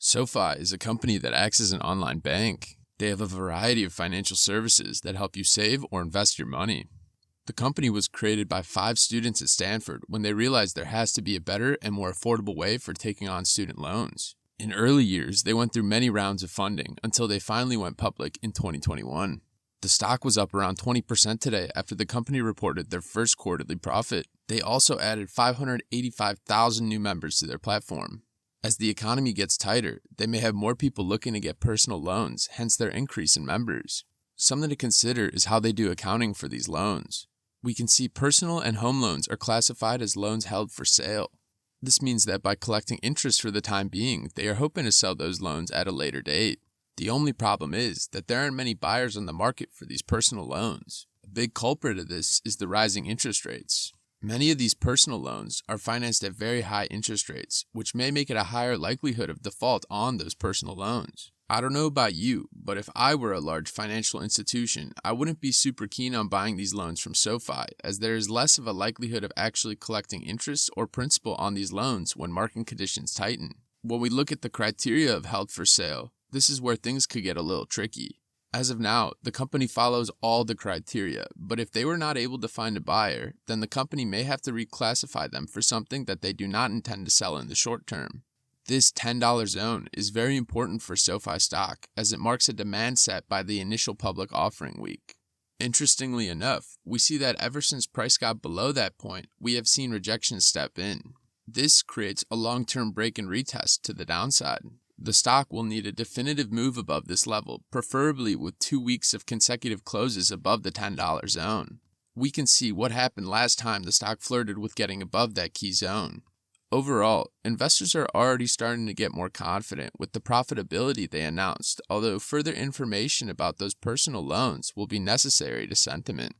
SoFi is a company that acts as an online bank. They have a variety of financial services that help you save or invest your money. The company was created by 5 students at Stanford when they realized there has to be a better and more affordable way for taking on student loans. In early years, they went through many rounds of funding until they finally went public in 2021. The stock was up around 20% today after the company reported their first quarterly profit. They also added 585,000 new members to their platform. As the economy gets tighter, they may have more people looking to get personal loans, hence their increase in members. Something to consider is how they do accounting for these loans. We can see personal and home loans are classified as loans held for sale. This means that by collecting interest for the time being, they are hoping to sell those loans at a later date. The only problem is that there aren't many buyers on the market for these personal loans. A big culprit of this is the rising interest rates. Many of these personal loans are financed at very high interest rates, which may make it a higher likelihood of default on those personal loans. I don't know about you, but if I were a large financial institution, I wouldn't be super keen on buying these loans from SoFi, as there is less of a likelihood of actually collecting interest or principal on these loans when market conditions tighten. When we look at the criteria of held for sale, this is where things could get a little tricky. As of now, the company follows all the criteria, but if they were not able to find a buyer, then the company may have to reclassify them for something that they do not intend to sell in the short term. This $10 zone is very important for SoFi stock as it marks a demand set by the initial public offering week. Interestingly enough, we see that ever since price got below that point, we have seen rejections step in. This creates a long-term break and retest to the downside. The stock will need a definitive move above this level, preferably with 2 weeks of consecutive closes above the $10 zone. We can see what happened last time the stock flirted with getting above that key zone. Overall, investors are already starting to get more confident with the profitability they announced, although further information about those personal loans will be necessary to sentiment.